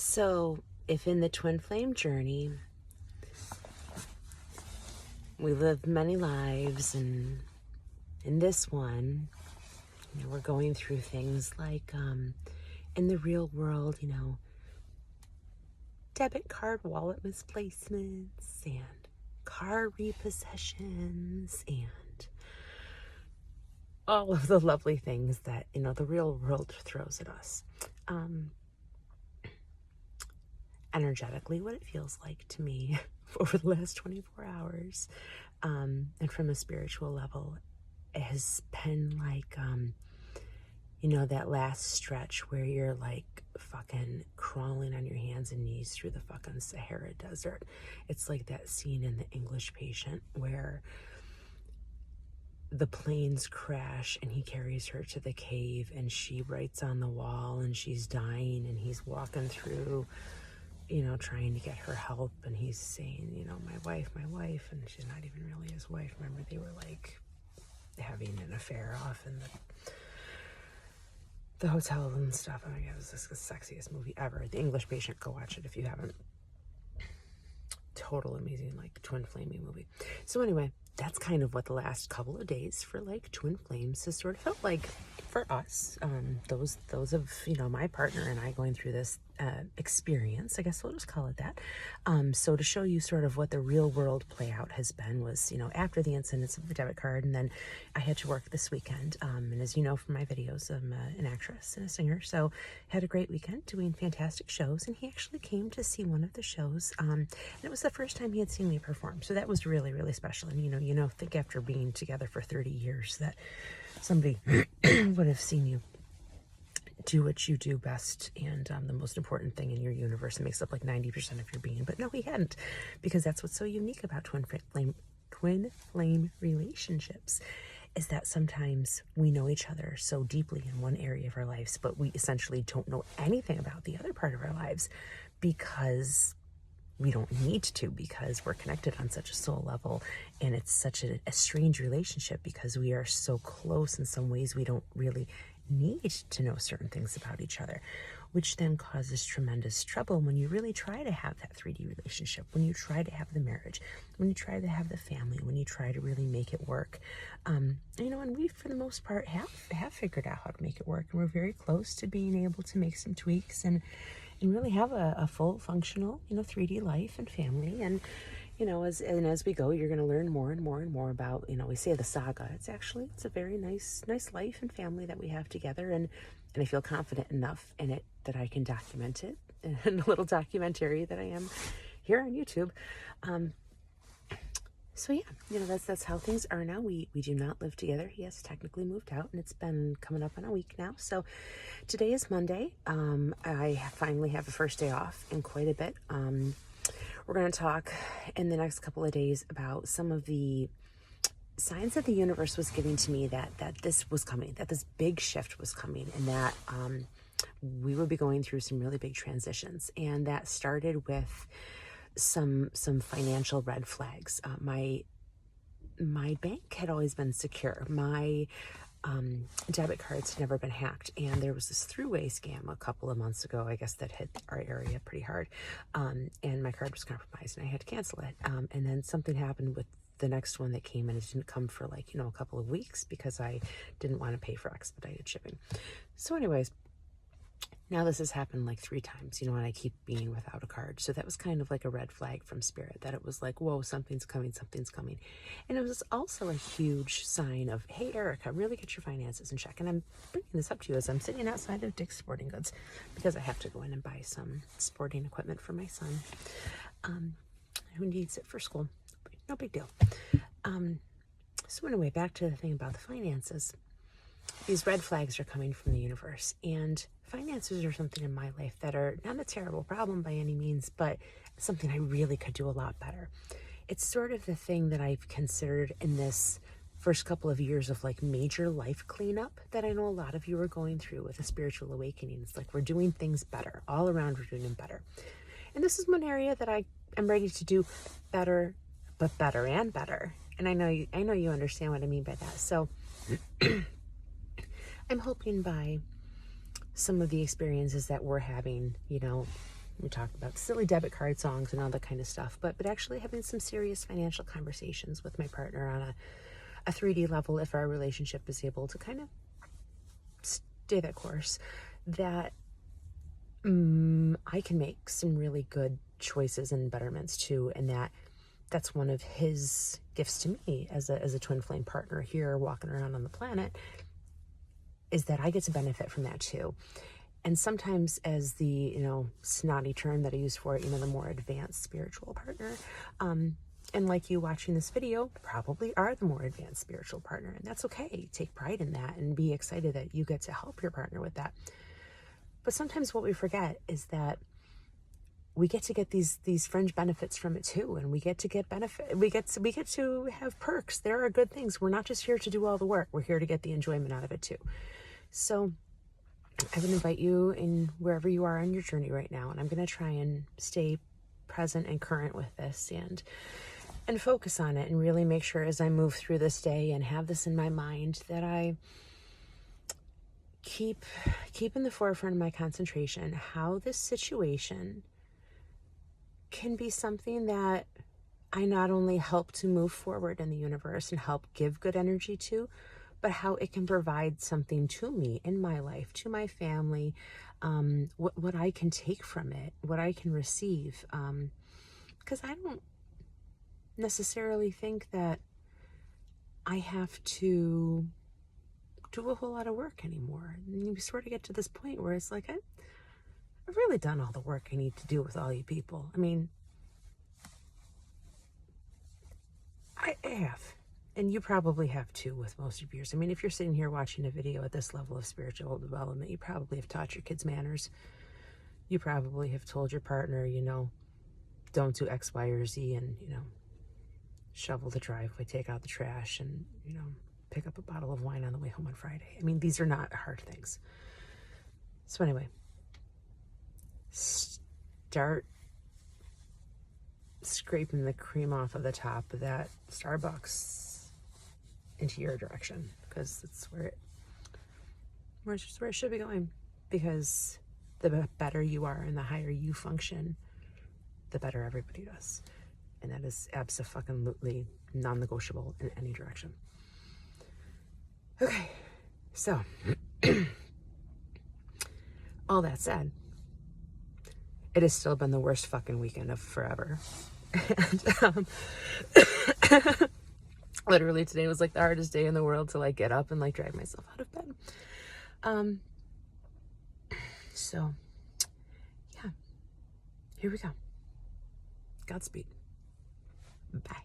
So, if in the twin flame journey we live many lives, and in this one, we're going through things like in the real world, debit card wallet misplacements and car repossessions and all of the lovely things that, the real world throws at us. Energetically, what it feels like to me over the last 24 hours, and from a spiritual level, it has been like, that last stretch where you're like fucking crawling on your hands and knees through the fucking Sahara Desert. It's like that scene in The English Patient where the planes crash and he carries her to the cave and she writes on the wall and she's dying and he's walking through, trying to get her help, and he's saying, my wife, and she's not even really his wife. Remember, they were like having an affair off in the hotel and stuff. I mean, it was the sexiest movie ever. The English Patient, go watch it if you haven't. Total amazing, like, twin flaming movie. So anyway, that's kind of what the last couple of days for like twin flames has sort of felt like for us. Those of my partner and I going through this experience, I guess we'll just call it that. So to show you sort of what the real world play out has been was, after the incidents of the debit card, and then I had to work this weekend. And as you know from my videos, I'm an actress and a singer, so had a great weekend doing fantastic shows. And he actually came to see one of the shows, and it was the first time he had seen me perform. So that was really, really special. And think after being together for 30 years that somebody would have seen you do what you do best, and the most important thing in your universe, makes up like 90% of your being. But no, he hadn't, because that's what's so unique about twin flame relationships, is that sometimes we know each other so deeply in one area of our lives, but we essentially don't know anything about the other part of our lives because we don't need to, because we're connected on such a soul level, and it's such a strange relationship because we are so close in some ways we don't really need to know certain things about each other, which then causes tremendous trouble when you really try to have that 3D relationship, when you try to have the marriage, when you try to have the family, when you try to really make it work. And we, for the most part, have figured out how to make it work, and we're very close to being able to make some tweaks and really have a full functional, 3D life and family. And, as we go, you're going to learn more and more and more about, we say the saga. It's a very nice life and family that we have together. And I feel confident enough in it that I can document it in a little documentary that I am here on YouTube. So yeah, that's how things are now. We do not live together. He has technically moved out, and it's been coming up on a week now. So today is Monday. I finally have the first day off in quite a bit. We're going to talk in the next couple of days about some of the signs that the universe was giving to me that this was coming, that this big shift was coming, and that we would be going through some really big transitions. And that started with some financial red flags. My bank had always been secure. My debit cards had never been hacked, and there was this Thruway scam a couple of months ago, I guess, that hit our area pretty hard, and my card was compromised and I had to cancel it. And then something happened with the next one that came, and it didn't come for like a couple of weeks because I didn't want to pay for expedited shipping. So anyways, now this has happened like 3 times, and I keep being without a card. So that was kind of like a red flag from Spirit, that it was like, whoa, something's coming. And it was also a huge sign of, hey, Erica, really get your finances in check. And I'm bringing this up to you as I'm sitting outside of Dick's Sporting Goods because I have to go in and buy some sporting equipment for my son, who needs it for school. No big deal. So anyway, back to the thing about the finances. These red flags are coming from the universe, and finances are something in my life that are not a terrible problem by any means, but something I really could do a lot better. It's sort of the thing that I've considered in this first couple of years of like major life cleanup that I know a lot of you are going through with a spiritual awakening. It's like we're doing things better. All around we're doing them better. And this is one area that I am ready to do better, but better and better. And I know you understand what I mean by that. So I'm hoping by some of the experiences that we're having, We talked about silly debit card songs and all that kind of stuff, but actually having some serious financial conversations with my partner on a 3D level, if our relationship is able to kind of stay that course, that I can make some really good choices and betterments too, and that's one of his gifts to me as a twin flame partner here walking around on the planet, is that I get to benefit from that too. And sometimes, as the snotty term that I use for it, the more advanced spiritual partner, and like you watching this video probably are the more advanced spiritual partner, and that's okay. Take pride in that and be excited that you get to help your partner with that. But sometimes what we forget is that we get to get these fringe benefits from it too, and we get to get benefit. We get to have perks. There are good things. We're not just here to do all the work. We're here to get the enjoyment out of it too. So I would invite you in wherever you are on your journey right now, and I'm going to try and stay present and current with this and focus on it, and really make sure as I move through this day and have this in my mind that I keep in the forefront of my concentration how this situation can be something that I not only help to move forward in the universe and help give good energy to, but how it can provide something to me in my life, to my family, what I can take from it, what I can receive. Because I don't necessarily think that I have to do a whole lot of work anymore. And you sort of get to this point where it's like, I've really done all the work I need to do with all you people. I mean, I have. And you probably have too with most of yours. I mean, if you're sitting here watching a video at this level of spiritual development, you probably have taught your kids manners. You probably have told your partner, don't do X, Y, or Z, and, shovel the driveway, take out the trash, and, pick up a bottle of wine on the way home on Friday. I mean, these are not hard things. So anyway, start scraping the cream off of the top of that Starbucks into your direction, because it's where it should be going. Because the better you are and the higher you function, the better everybody does. And that is abso-fucking-lutely non-negotiable in any direction. Okay, so all that said, it has still been the worst fucking weekend of forever. And literally today was like the hardest day in the world to like get up and like drag myself out of bed. So yeah, here we go. Godspeed. Bye.